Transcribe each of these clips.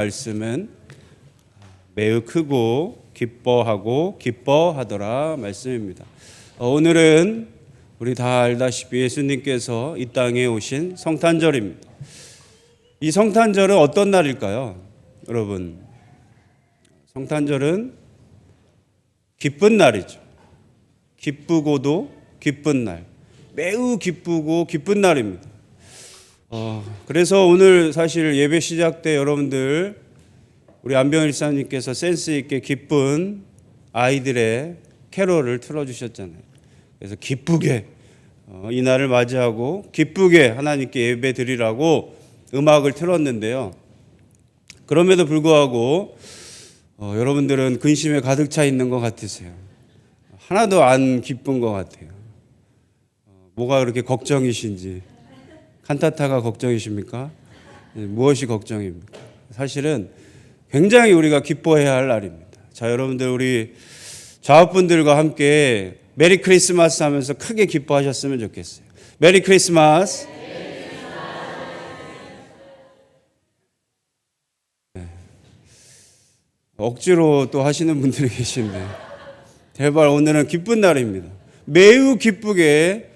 말씀은 매우 크고 기뻐하고 기뻐하더라 말씀입니다. 오늘은 우리 다 알다시피 예수님께서 이 땅에 오신 성탄절입니다. 이 성탄절은 어떤 날일까요? 여러분, 성탄절은 기쁜 날이죠. 기쁘고도 기쁜 날, 매우 기쁘고 기쁜 날입니다. 그래서 오늘 사실 예배 시작 때 여러분들 우리 안병일 일사님께서 센스 있게 기쁜 아이들의 캐롤을 틀어주셨잖아요. 그래서 기쁘게 이 날을 맞이하고 기쁘게 하나님께 예배 드리라고 음악을 틀었는데요. 그럼에도 불구하고 여러분들은 근심에 가득 차 있는 것 같으세요. 하나도 안 기쁜 것 같아요. 뭐가 그렇게 걱정이신지. 칸타타가 걱정이십니까? 무엇이 걱정입니까? 사실은 굉장히 우리가 기뻐해야 할 날입니다. 자, 여러분들 우리 좌우분들과 함께 메리 크리스마스 하면서 크게 기뻐하셨으면 좋겠어요. 메리 크리스마스. 네. 억지로 또 하시는 분들이 계신데 제발 오늘은 기쁜 날입니다. 매우 기쁘게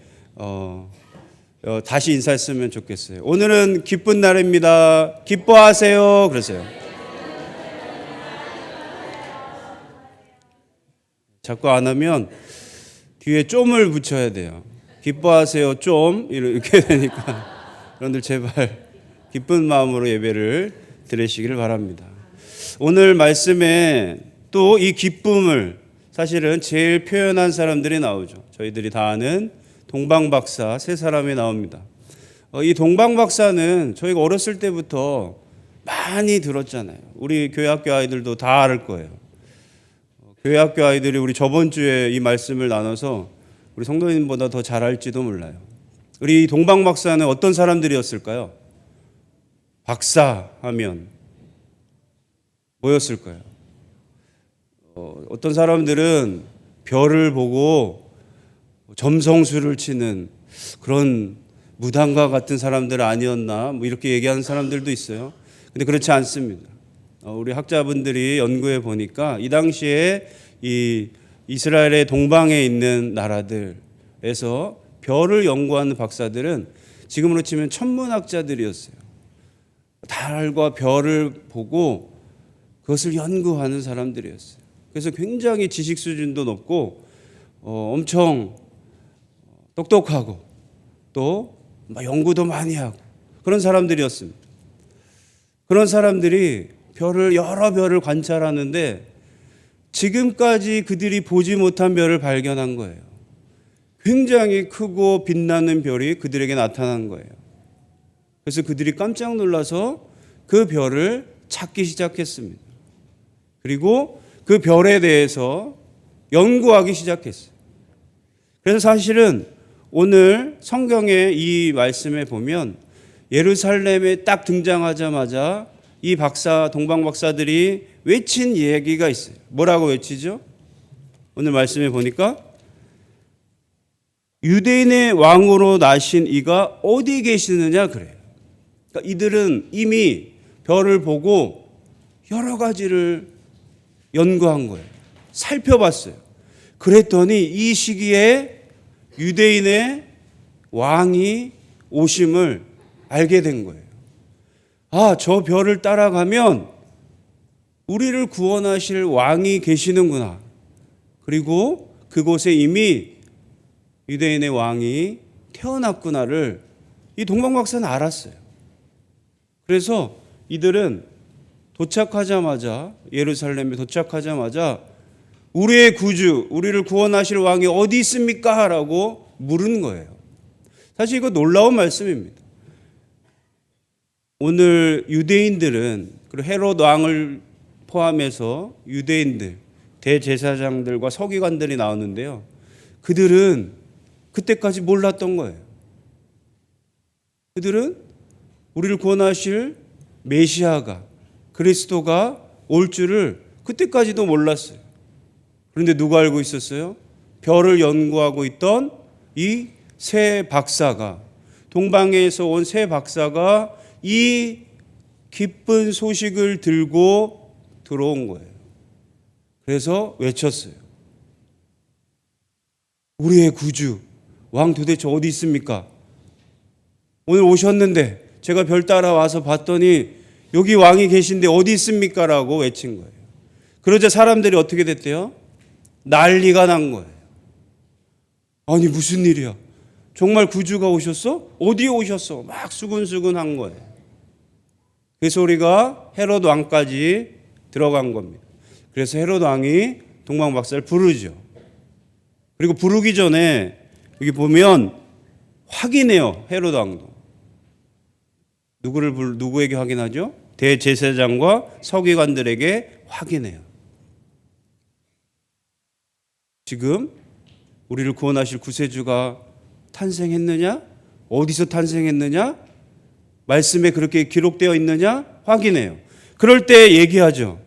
다시 인사했으면 좋겠어요. 오늘은 기쁜 날입니다. 기뻐하세요. 그러세요. 자꾸 안 하면 뒤에 좀을 붙여야 돼요. 기뻐하세요. 좀 이렇게 되니까 여러분들 제발 기쁜 마음으로 예배를 드리시기를 바랍니다. 오늘 말씀에 또 이 기쁨을 사실은 제일 표현한 사람들이 나오죠. 저희들이 다 아는 동방박사 세 사람이 나옵니다. 이 동방박사는 저희가 어렸을 때부터 많이 들었잖아요. 우리 교회학교 아이들도 다 알 거예요. 교회학교 아이들이 우리 저번 주에 이 말씀을 나눠서 우리 성도님보다 더 잘 알지도 몰라요. 우리 동방박사는 어떤 사람들이었을까요? 박사 하면 뭐였을까요? 어떤 사람들은 별을 보고 점성술을 치는 그런 무당과 같은 사람들 아니었나 뭐 이렇게 얘기하는 사람들도 있어요. 근데 그렇지 않습니다. 우리 학자분들이 연구해 보니까 이 당시에 이 이스라엘의 동방에 있는 나라들에서 별을 연구하는 박사들은 지금으로 치면 천문학자들이었어요. 달과 별을 보고 그것을 연구하는 사람들이었어요. 그래서 굉장히 지식 수준도 높고 엄청 똑똑하고 또 연구도 많이 하고 그런 사람들이었습니다. 그런 사람들이 여러 별을 관찰하는데 지금까지 그들이 보지 못한 별을 발견한 거예요. 굉장히 크고 빛나는 별이 그들에게 나타난 거예요. 그래서 그들이 깜짝 놀라서 그 별을 찾기 시작했습니다. 그리고 그 별에 대해서 연구하기 시작했어요. 그래서 사실은 오늘 성경의 이 말씀에 보면 예루살렘에 딱 등장하자마자 이 동방 박사들이 외친 얘기가 있어요. 뭐라고 외치죠? 오늘 말씀에 보니까 유대인의 왕으로 나신 이가 어디 계시느냐 그래요. 그러니까 이들은 이미 별을 보고 여러 가지를 연구한 거예요. 살펴봤어요. 그랬더니 이 시기에 유대인의 왕이 오심을 알게 된 거예요. 저 별을 따라가면 우리를 구원하실 왕이 계시는구나. 그리고 그곳에 이미 유대인의 왕이 태어났구나를 이 동방박사는 알았어요. 그래서 이들은 예루살렘에 도착하자마자 우리의 구주, 우리를 구원하실 왕이 어디 있습니까? 라고 물은 거예요. 사실 이거 놀라운 말씀입니다. 오늘 유대인들은 그리고 헤롯 왕을 포함해서 유대인들, 대제사장들과 서기관들이 나오는데요. 그들은 그때까지 몰랐던 거예요. 그들은 우리를 구원하실 메시아가 그리스도가 올 줄을 그때까지도 몰랐어요. 그런데 누가 알고 있었어요? 별을 연구하고 있던 이 새 박사가, 동방에서 온 새 박사가 이 기쁜 소식을 들고 들어온 거예요. 그래서 외쳤어요. 우리의 구주, 왕 도대체 어디 있습니까? 오늘 오셨는데 제가 별 따라와서 봤더니 여기 왕이 계신데 어디 있습니까? 라고 외친 거예요. 그러자 사람들이 어떻게 됐대요? 난리가 난 거예요. 아니 무슨 일이야? 정말 구주가 오셨어? 어디에 오셨어? 막 수근수근 한 거예요. 그 소리가 헤롯 왕까지 들어간 겁니다. 그래서 헤롯 왕이 동방박사를 부르죠. 그리고 부르기 전에 여기 보면 확인해요. 헤롯 왕도. 누구에게 확인하죠? 대제사장과 서기관들에게 확인해요. 지금 우리를 구원하실 구세주가 탄생했느냐? 어디서 탄생했느냐? 말씀에 그렇게 기록되어 있느냐? 확인해요. 그럴 때 얘기하죠.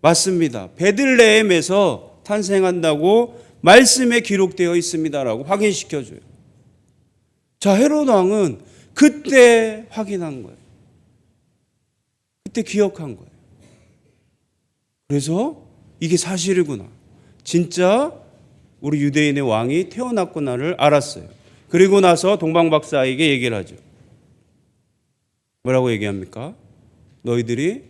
맞습니다. 베들레헴에서 탄생한다고 말씀에 기록되어 있습니다라고 확인시켜줘요. 자, 헤롯 왕은 그때 확인한 거예요. 그때 기억한 거예요. 그래서 이게 사실이구나. 진짜 우리 유대인의 왕이 태어났구나를 알았어요. 그리고 나서 동방박사에게 얘기를 하죠. 뭐라고 얘기합니까? 너희들이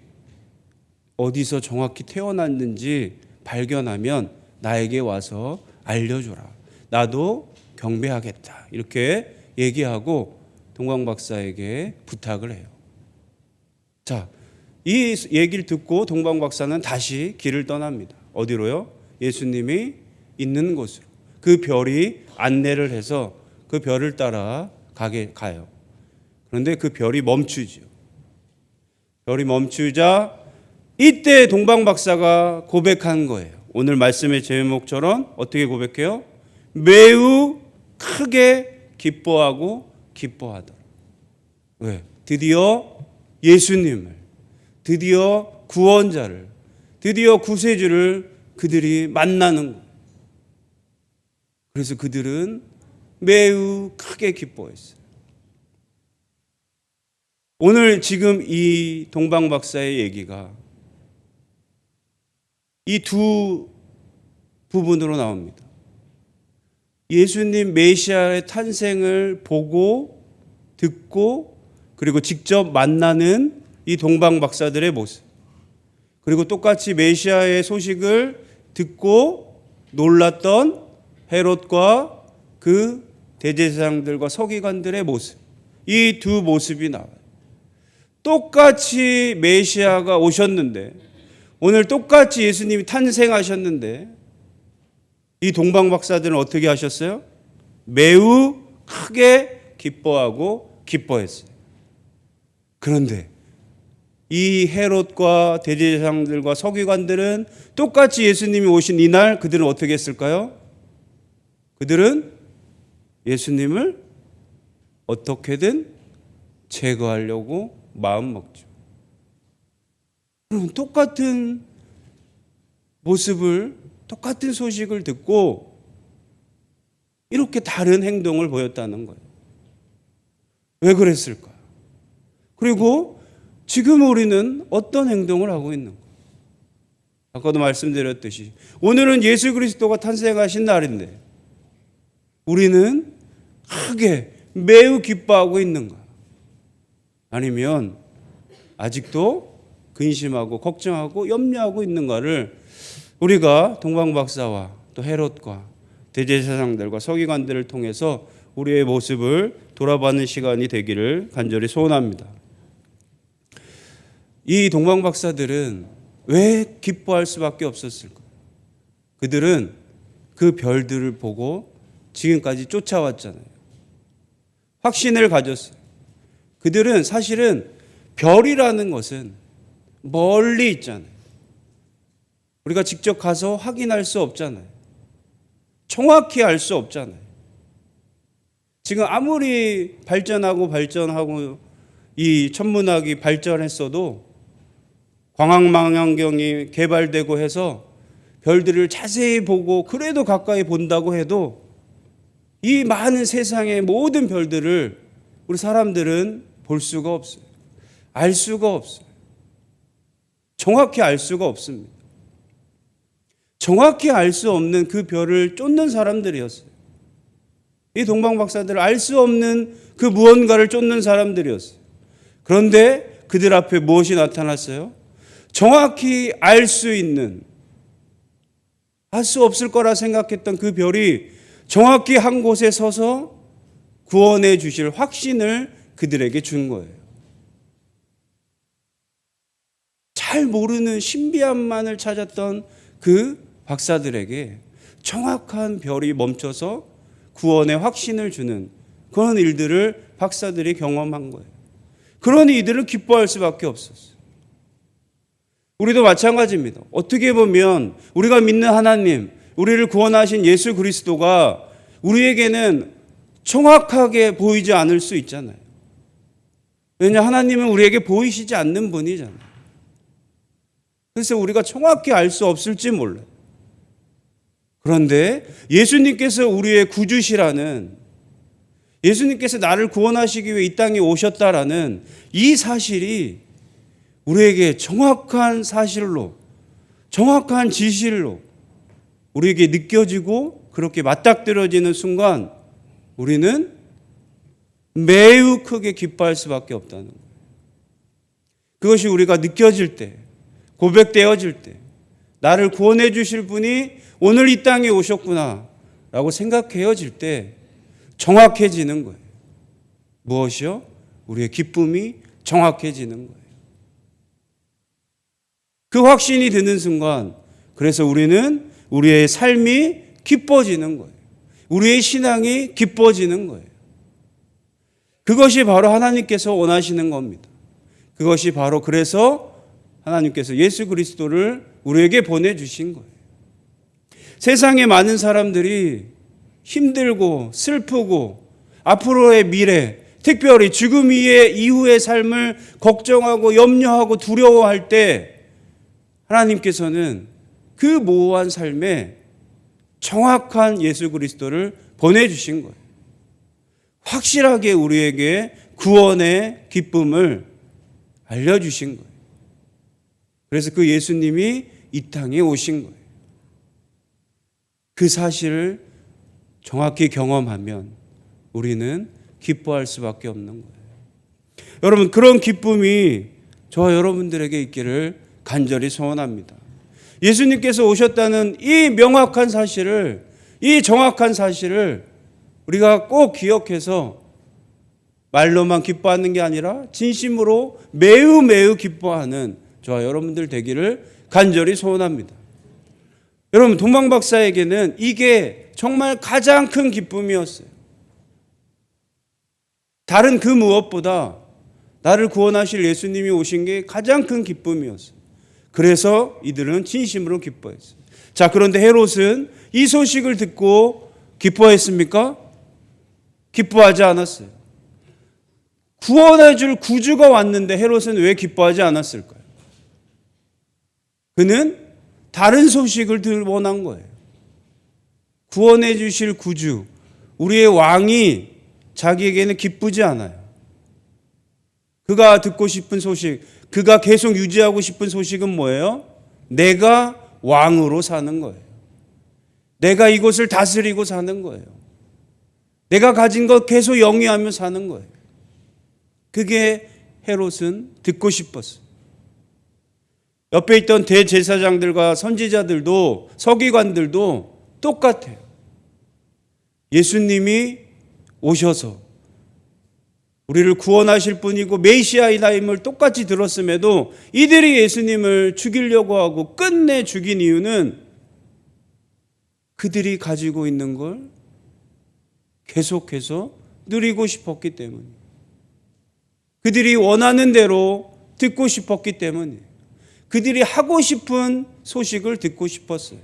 어디서 정확히 태어났는지 발견하면 나에게 와서 알려줘라. 나도 경배하겠다. 이렇게 얘기하고 동방박사에게 부탁을 해요. 자, 이 얘기를 듣고 동방박사는 다시 길을 떠납니다. 어디로요? 예수님이 있는 곳으로. 그 별이 안내를 해서 그 별을 따라 가요. 그런데 그 별이 멈추죠. 별이 멈추자 이때 동방박사가 고백한 거예요. 오늘 말씀의 제목처럼 어떻게 고백해요? 매우 크게 기뻐하고 기뻐하더라. 왜? 드디어 예수님을, 드디어 구원자를, 드디어 구세주를 그들이 만나는 거예요. 그래서 그들은 매우 크게 기뻐했어요. 오늘 지금 이 동방박사의 얘기가 이 두 부분으로 나옵니다. 예수님 메시아의 탄생을 보고 듣고 그리고 직접 만나는 이 동방박사들의 모습, 그리고 똑같이 메시아의 소식을 듣고 놀랐던 헤롯과 그 대제사장들과 서기관들의 모습, 이 두 모습이 나와요. 똑같이 메시아가 오셨는데, 오늘 똑같이 예수님이 탄생하셨는데 이 동방박사들은 어떻게 하셨어요? 매우 크게 기뻐하고 기뻐했어요. 그런데 이 헤롯과 대제사장들과 서기관들은 똑같이 예수님이 오신 이날 그들은 어떻게 했을까요? 그들은 예수님을 어떻게든 제거하려고 마음 먹죠. 그럼 똑같은 모습을, 똑같은 소식을 듣고 이렇게 다른 행동을 보였다는 거예요. 왜 그랬을까? 그리고 지금 우리는 어떤 행동을 하고 있는 거예요? 아까도 말씀드렸듯이 오늘은 예수 그리스도가 탄생하신 날인데 우리는 크게 매우 기뻐하고 있는가? 아니면 아직도 근심하고 걱정하고 염려하고 있는가를 우리가 동방박사와 또 헤롯과 대제사장들과 서기관들을 통해서 우리의 모습을 돌아보는 시간이 되기를 간절히 소원합니다. 이 동방박사들은 왜 기뻐할 수밖에 없었을까? 그들은 그 별들을 보고 지금까지 쫓아왔잖아요. 확신을 가졌어요. 그들은 사실은 별이라는 것은 멀리 있잖아요. 우리가 직접 가서 확인할 수 없잖아요. 정확히 알 수 없잖아요. 지금 아무리 발전하고 이 천문학이 발전했어도 광학망원경이 개발되고 해서 별들을 자세히 보고 그래도 가까이 본다고 해도 이 많은 세상의 모든 별들을 우리 사람들은 볼 수가 없어요. 알 수가 없어요. 정확히 알 수가 없습니다. 정확히 알 수 없는 그 별을 쫓는 사람들이었어요. 이 동방 박사들은 알 수 없는 그 무언가를 쫓는 사람들이었어요. 그런데 그들 앞에 무엇이 나타났어요? 정확히 알 수 있는, 알 수 없을 거라 생각했던 그 별이 정확히 한 곳에 서서 구원해 주실 확신을 그들에게 준 거예요. 잘 모르는 신비함만을 찾았던 그 박사들에게 정확한 별이 멈춰서 구원의 확신을 주는 그런 일들을 박사들이 경험한 거예요. 그러니 이들은 기뻐할 수밖에 없었어요. 우리도 마찬가지입니다. 어떻게 보면 우리가 믿는 하나님, 우리를 구원하신 예수 그리스도가 우리에게는 정확하게 보이지 않을 수 있잖아요. 왜냐, 하나님은 우리에게 보이시지 않는 분이잖아요. 그래서 우리가 정확히 알 수 없을지 몰라요. 그런데 예수님께서 우리의 구주시라는, 예수님께서 나를 구원하시기 위해 이 땅에 오셨다라는 이 사실이 우리에게 정확한 사실로, 정확한 진실로 우리에게 느껴지고 그렇게 맞닥뜨려지는 순간 우리는 매우 크게 기뻐할 수밖에 없다는 거예요. 그것이 우리가 느껴질 때, 고백되어질 때, 나를 구원해 주실 분이 오늘 이 땅에 오셨구나 라고 생각해어질 때 정확해지는 거예요. 무엇이요? 우리의 기쁨이 정확해지는 거예요. 그 확신이 드는 순간, 그래서 우리는 우리의 삶이 기뻐지는 거예요. 우리의 신앙이 기뻐지는 거예요. 그것이 바로 하나님께서 원하시는 겁니다. 그것이 바로 그래서 하나님께서 예수 그리스도를 우리에게 보내주신 거예요. 세상에 많은 사람들이 힘들고 슬프고 앞으로의 미래, 특별히 죽음 이후의 삶을 걱정하고 염려하고 두려워할 때 하나님께서는 그 모호한 삶에 정확한 예수 그리스도를 보내주신 거예요. 확실하게 우리에게 구원의 기쁨을 알려주신 거예요. 그래서 그 예수님이 이 땅에 오신 거예요. 그 사실을 정확히 경험하면 우리는 기뻐할 수밖에 없는 거예요. 여러분, 그런 기쁨이 저와 여러분들에게 있기를 간절히 소원합니다. 예수님께서 오셨다는 이 명확한 사실을, 이 정확한 사실을 우리가 꼭 기억해서 말로만 기뻐하는 게 아니라 진심으로 매우 매우 기뻐하는 저와 여러분들 되기를 간절히 소원합니다. 여러분, 동방 박사에게는 이게 정말 가장 큰 기쁨이었어요. 다른 그 무엇보다 나를 구원하실 예수님이 오신 게 가장 큰 기쁨이었어요. 그래서 이들은 진심으로 기뻐했어요. 자, 그런데 헤롯은 이 소식을 듣고 기뻐했습니까? 기뻐하지 않았어요. 구원해 줄 구주가 왔는데 헤롯은 왜 기뻐하지 않았을까요? 그는 다른 소식을 들 원한 거예요. 구원해 주실 구주, 우리의 왕이 자기에게는 기쁘지 않아요. 그가 듣고 싶은 소식, 그가 계속 유지하고 싶은 소식은 뭐예요? 내가 왕으로 사는 거예요. 내가 이곳을 다스리고 사는 거예요. 내가 가진 것 계속 영위하며 사는 거예요. 그게 헤롯은 듣고 싶었어요. 옆에 있던 대제사장들과 선지자들도, 서기관들도 똑같아요. 예수님이 오셔서 우리를 구원하실 분이고 메시아이다임을 똑같이 들었음에도 이들이 예수님을 죽이려고 하고 끝내 죽인 이유는 그들이 가지고 있는 걸 계속해서 누리고 싶었기 때문이에요. 그들이 원하는 대로 듣고 싶었기 때문이에요. 그들이 하고 싶은 소식을 듣고 싶었어요.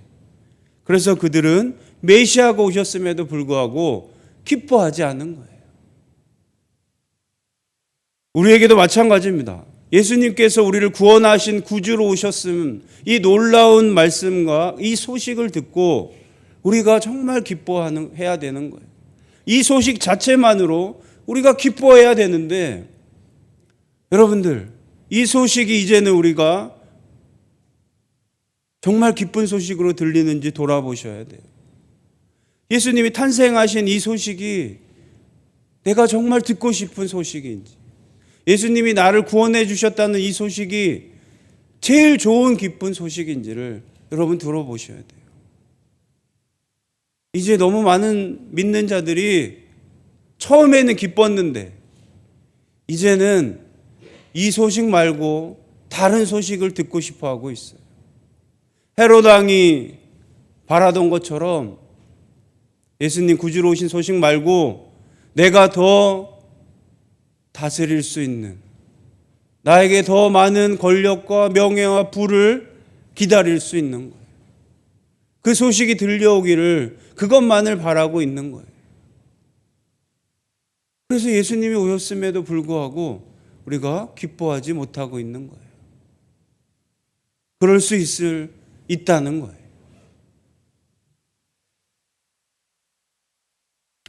그래서 그들은 메시아가 오셨음에도 불구하고 기뻐하지 않는 거예요. 우리에게도 마찬가지입니다. 예수님께서 우리를 구원하신 구주로 오셨음, 이 놀라운 말씀과 이 소식을 듣고 우리가 정말 기뻐해야 되는 거예요. 이 소식 자체만으로 우리가 기뻐해야 되는데, 여러분들, 이 소식이 이제는 우리가 정말 기쁜 소식으로 들리는지 돌아보셔야 돼요. 예수님이 탄생하신 이 소식이 내가 정말 듣고 싶은 소식인지, 예수님이 나를 구원해 주셨다는 이 소식이 제일 좋은 기쁜 소식인지를 여러분 들어보셔야 돼요. 이제 너무 많은 믿는 자들이 처음에는 기뻤는데 이제는 이 소식 말고 다른 소식을 듣고 싶어 하고 있어요. 헤롯 왕이 바라던 것처럼 예수님 구주로 오신 소식 말고 내가 더 다스릴 수 있는, 나에게 더 많은 권력과 명예와 부를 기다릴 수 있는 거예요. 그 소식이 들려오기를, 그것만을 바라고 있는 거예요. 그래서 예수님이 오셨음에도 불구하고 우리가 기뻐하지 못하고 있는 거예요. 그럴 수 있다는 거예요.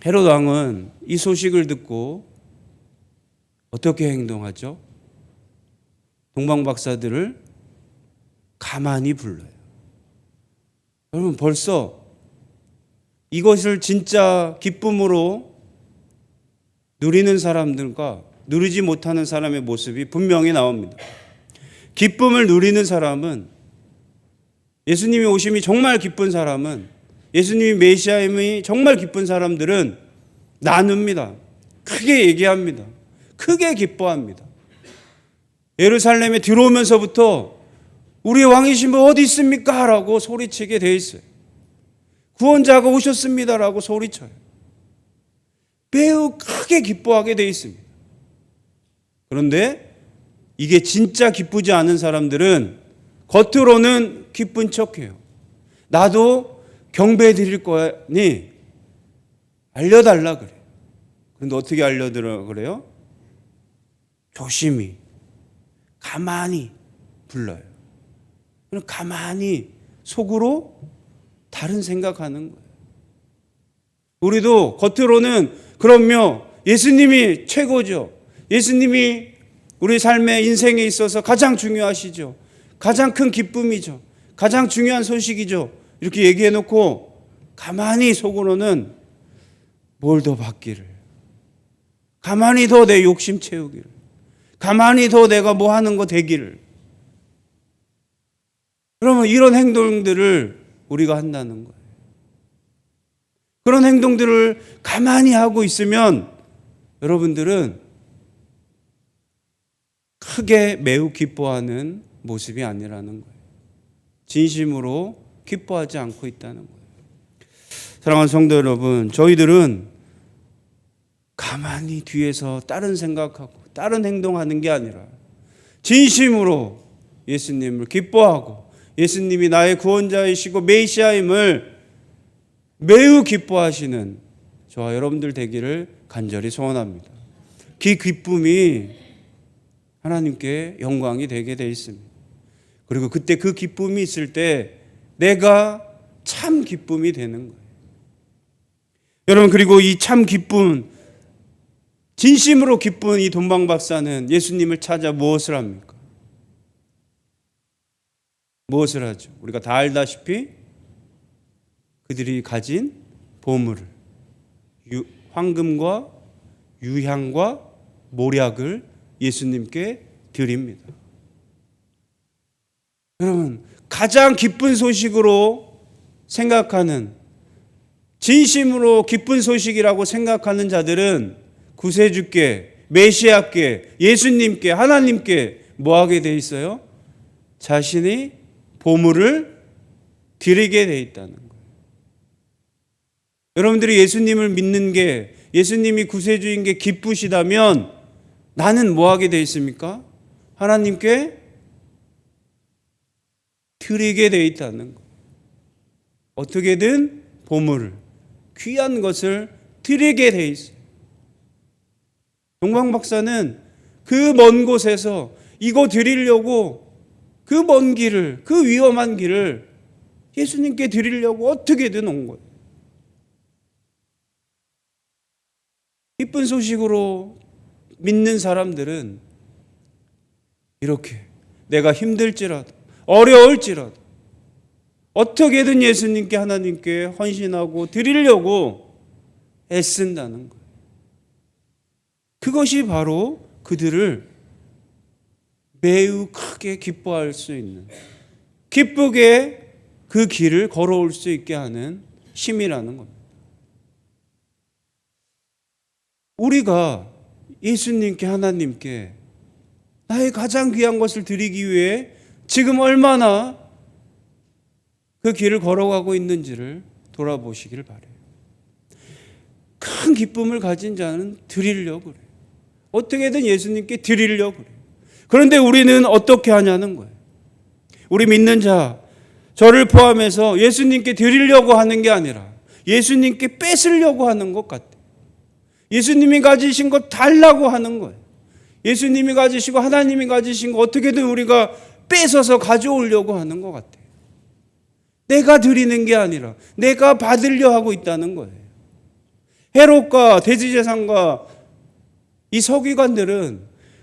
헤롯 왕은 이 소식을 듣고 어떻게 행동하죠? 동방 박사들을 가만히 불러요. 여러분, 벌써 이것을 진짜 기쁨으로 누리는 사람들과 누리지 못하는 사람의 모습이 분명히 나옵니다. 기쁨을 누리는 사람은, 예수님이 오심이 정말 기쁜 사람은, 예수님이 메시아임이 정말 기쁜 사람들은 나눕니다. 크게 얘기합니다. 크게 기뻐합니다. 예루살렘에 들어오면서부터 우리 왕이신 분 어디 있습니까? 라고 소리치게 돼 있어요. 구원자가 오셨습니다라고 소리쳐요. 매우 크게 기뻐하게 돼 있습니다. 그런데 이게 진짜 기쁘지 않은 사람들은 겉으로는 기쁜 척해요. 나도 경배 드릴 거니 알려달라 그래요. 그런데 어떻게 알려드려 그래요? 조심히, 가만히 불러요. 그럼 가만히 속으로 다른 생각하는 거예요. 우리도 겉으로는 그럼요, 예수님이 최고죠. 예수님이 우리 삶의 인생에 있어서 가장 중요하시죠. 가장 큰 기쁨이죠. 가장 중요한 소식이죠. 이렇게 얘기해 놓고 가만히 속으로는 뭘 더 받기를, 가만히 더 내 욕심 채우기를, 가만히 더 내가 뭐 하는 거 되기를. 그러면 이런 행동들을 우리가 한다는 거예요. 그런 행동들을 가만히 하고 있으면 여러분들은 크게 매우 기뻐하는 모습이 아니라는 거예요. 진심으로 기뻐하지 않고 있다는 거예요. 사랑하는 성도 여러분, 저희들은 가만히 뒤에서 다른 생각하고 다른 행동하는 게 아니라 진심으로 예수님을 기뻐하고 예수님이 나의 구원자이시고 메시아임을 매우 기뻐하시는 저와 여러분들 되기를 간절히 소원합니다. 그 기쁨이 하나님께 영광이 되게 돼 있습니다. 그리고 그때 그 기쁨이 있을 때 내가 참 기쁨이 되는 거예요. 여러분, 그리고 이 참 기쁨, 진심으로 기쁜 이 돈방 박사는 예수님을 찾아 무엇을 합니까? 무엇을 하죠? 우리가 다 알다시피 그들이 가진 보물을, 황금과 유향과 모략을 예수님께 드립니다. 여러분, 가장 기쁜 소식으로 생각하는, 진심으로 기쁜 소식이라고 생각하는 자들은 구세주께, 메시아께, 예수님께, 하나님께 뭐 하게 돼 있어요? 자신이 보물을 드리게 돼 있다는 거예요. 여러분들이 예수님을 믿는 게, 예수님이 구세주인 게 기쁘시다면 나는 뭐 하게 돼 있습니까? 하나님께 드리게 돼 있다는 거예요. 어떻게든 보물을, 귀한 것을 드리게 돼 있어요. 동방 박사는 그 먼 곳에서 이거 드리려고 그 먼 길을, 그 위험한 길을 예수님께 드리려고 어떻게든 온 거예요. 기쁜 소식으로 믿는 사람들은 이렇게 내가 힘들지라도 어려울지라도 어떻게든 예수님께 하나님께 헌신하고 드리려고 애쓴다는 거예요. 그것이 바로 그들을 매우 크게 기뻐할 수 있는, 기쁘게 그 길을 걸어올 수 있게 하는 힘이라는 겁니다. 우리가 예수님께 하나님께 나의 가장 귀한 것을 드리기 위해 지금 얼마나 그 길을 걸어가고 있는지를 돌아보시기를 바래요. 큰 기쁨을 가진 자는 드리려고 그래요. 어떻게든 예수님께 드리려고 그래요. 그런데 우리는 어떻게 하냐는 거예요. 우리 믿는 자, 저를 포함해서 예수님께 드리려고 하는 게 아니라 예수님께 뺏으려고 하는 것 같아요. 예수님이 가지신 것 달라고 하는 거예요. 예수님이 가지시고 하나님이 가지신 거 어떻게든 우리가 뺏어서 가져오려고 하는 것 같아요. 내가 드리는 게 아니라 내가 받으려 하고 있다는 거예요. 헤롯과 대제사장과 이 서기관들은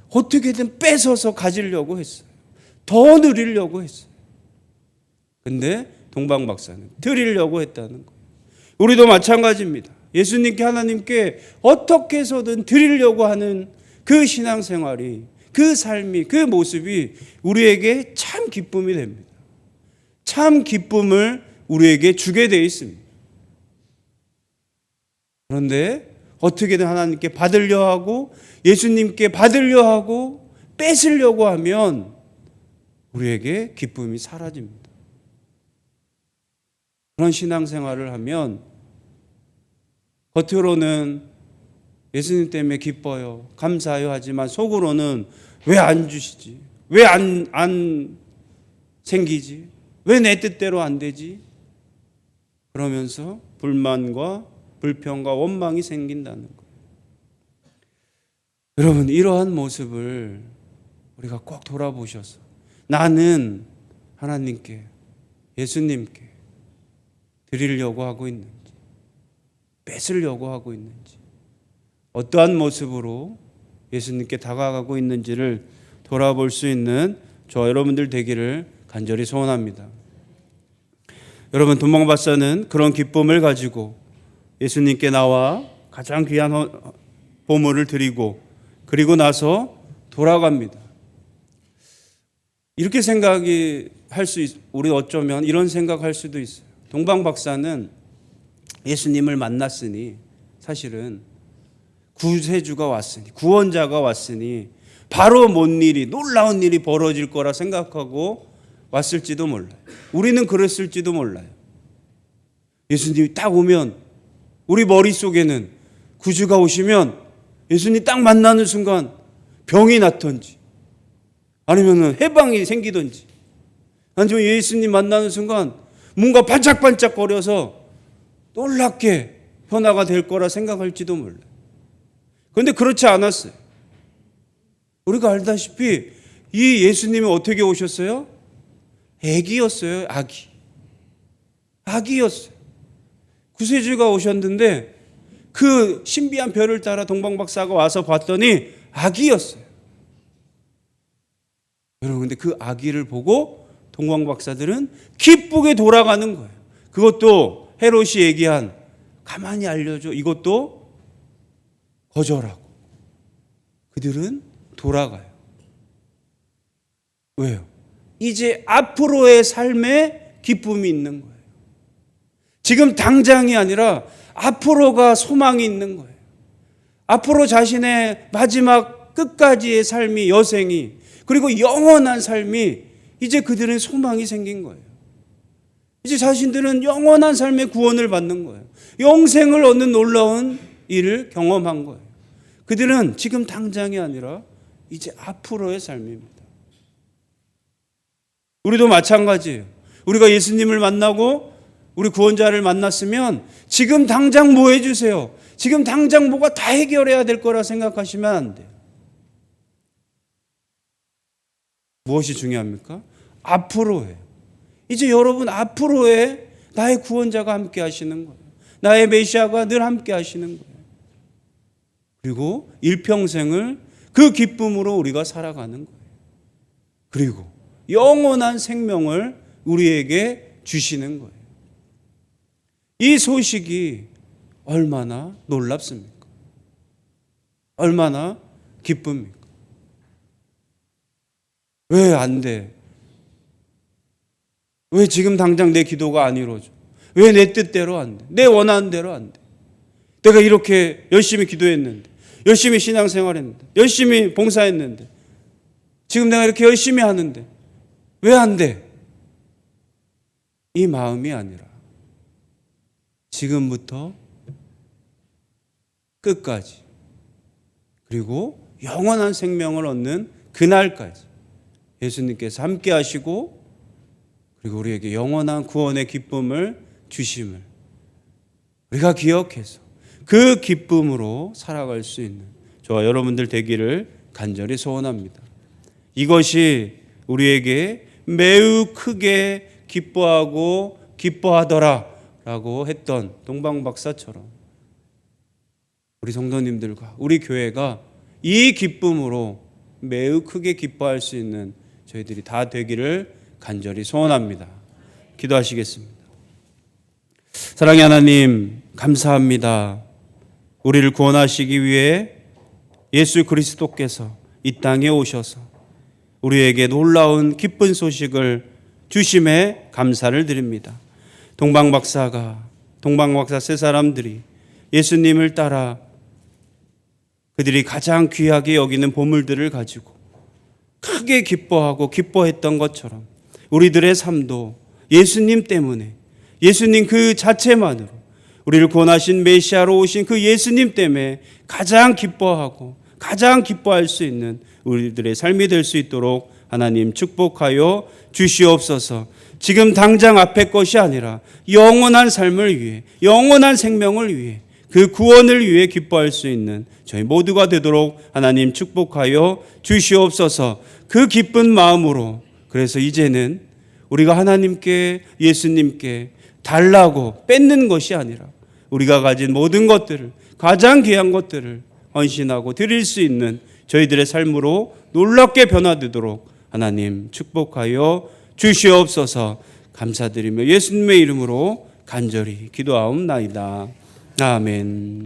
어떻게든 뺏어서 가지려고 했어요. 더 누리려고 했어요. 근데 동방박사는 드리려고 했다는 거예요. 우리도 마찬가지입니다. 예수님께 하나님께 어떻게 해서든 드리려고 하는 그 신앙생활이, 그 삶이, 그 모습이 우리에게 참 기쁨이 됩니다. 참 기쁨을 우리에게 주게 되어 있습니다. 그런데 어떻게든 하나님께 받으려 하고 예수님께 받으려 하고 뺏으려고 하면 우리에게 기쁨이 사라집니다. 그런 신앙생활을 하면 겉으로는 예수님 때문에 기뻐요, 감사해요 하지만 속으로는 왜 안 주시지? 왜 안 생기지? 왜 내 뜻대로 안 되지? 그러면서 불만과 불평과 원망이 생긴다는 거예요. 여러분, 이러한 모습을 우리가 꼭 돌아보셔서 나는 하나님께, 예수님께 드리려고 하고 있는지, 뺏으려고 하고 있는지, 어떠한 모습으로 예수님께 다가가고 있는지를 돌아볼 수 있는 저와 여러분들 되기를 간절히 소원합니다. 여러분, 동방박사는 그런 기쁨을 가지고 예수님께 나와 가장 귀한 보물을 드리고 그리고 나서 돌아갑니다. 이렇게 생각이 우리 어쩌면 이런 생각할 수도 있어요. 동방박사는 예수님을 만났으니 사실은 구세주가 왔으니, 구원자가 왔으니 바로 놀라운 일이 벌어질 거라 생각하고 왔을지도 몰라요. 우리는 그랬을지도 몰라요. 예수님이 딱 오면 우리 머릿속에는 구주가 오시면 예수님 딱 만나는 순간 병이 낫던지 아니면 해방이 생기던지 아니면 예수님 만나는 순간 뭔가 반짝반짝 거려서 놀랍게 변화가 될 거라 생각할지도 몰라요. 그런데 그렇지 않았어요. 우리가 알다시피 이 예수님이 어떻게 오셨어요? 아기였어요. 아기였어요. 구세주가 오셨는데 그 신비한 별을 따라 동방박사가 와서 봤더니 아기였어요. 여러분, 근데 그 아기를 보고 동방박사들은 기쁘게 돌아가는 거예요. 그것도 헤롯이 얘기한 가만히 알려줘, 이것도 거절하고 그들은 돌아가요. 왜요? 이제 앞으로의 삶에 기쁨이 있는 거예요. 지금 당장이 아니라 앞으로가 소망이 있는 거예요. 앞으로 자신의 마지막 끝까지의 삶이, 여생이, 그리고 영원한 삶이 이제 그들은 소망이 생긴 거예요. 이제 자신들은 영원한 삶의 구원을 받는 거예요. 영생을 얻는 놀라운 일을 경험한 거예요. 그들은 지금 당장이 아니라 이제 앞으로의 삶입니다. 우리도 마찬가지예요. 우리가 예수님을 만나고 우리 구원자를 만났으면 지금 당장 뭐 해주세요, 지금 당장 뭐가 다 해결해야 될 거라 생각하시면 안 돼요. 무엇이 중요합니까? 앞으로예요. 이제 여러분, 앞으로의 나의 구원자가 함께 하시는 거예요. 나의 메시아가 늘 함께 하시는 거예요. 그리고 일평생을 그 기쁨으로 우리가 살아가는 거예요. 그리고 영원한 생명을 우리에게 주시는 거예요. 이 소식이 얼마나 놀랍습니까? 얼마나 기쁩니까? 왜 안 돼? 왜 지금 당장 내 기도가 안 이루어져? 왜 내 뜻대로 안 돼? 내 원하는 대로 안 돼? 내가 이렇게 열심히 기도했는데, 열심히 신앙생활했는데, 열심히 봉사했는데, 지금 내가 이렇게 열심히 하는데 왜 안 돼? 이 마음이 아니라 지금부터 끝까지, 그리고 영원한 생명을 얻는 그날까지 예수님께서 함께 하시고, 그리고 우리에게 영원한 구원의 기쁨을 주심을 우리가 기억해서 그 기쁨으로 살아갈 수 있는 저와 여러분들 되기를 간절히 소원합니다. 이것이 우리에게 매우 크게 기뻐하고 기뻐하더라 라고 했던 동방박사처럼 우리 성도님들과 우리 교회가 이 기쁨으로 매우 크게 기뻐할 수 있는 저희들이 다 되기를 간절히 소원합니다. 기도하시겠습니다. 사랑의 하나님, 감사합니다. 우리를 구원하시기 위해 예수 그리스도께서 이 땅에 오셔서 우리에게 놀라운 기쁜 소식을 주심에 감사를 드립니다. 동방박사 세 사람들이 예수님을 따라 그들이 가장 귀하게 여기는 보물들을 가지고 크게 기뻐하고 기뻐했던 것처럼 우리들의 삶도 예수님 때문에, 예수님 그 자체만으로, 우리를 구원하신 메시아로 오신 그 예수님 때문에 가장 기뻐하고 가장 기뻐할 수 있는 우리들의 삶이 될 수 있도록 하나님 축복하여 주시옵소서. 지금 당장 앞의 것이 아니라 영원한 삶을 위해, 영원한 생명을 위해, 그 구원을 위해 기뻐할 수 있는 저희 모두가 되도록 하나님 축복하여 주시옵소서. 그 기쁜 마음으로, 그래서 이제는 우리가 하나님께, 예수님께 달라고 뺏는 것이 아니라 우리가 가진 모든 것들을, 가장 귀한 것들을 헌신하고 드릴 수 있는 저희들의 삶으로 놀랍게 변화되도록 하나님 축복하여 주시옵소서. 감사드리며 예수님의 이름으로 간절히 기도하옵나이다. 아멘.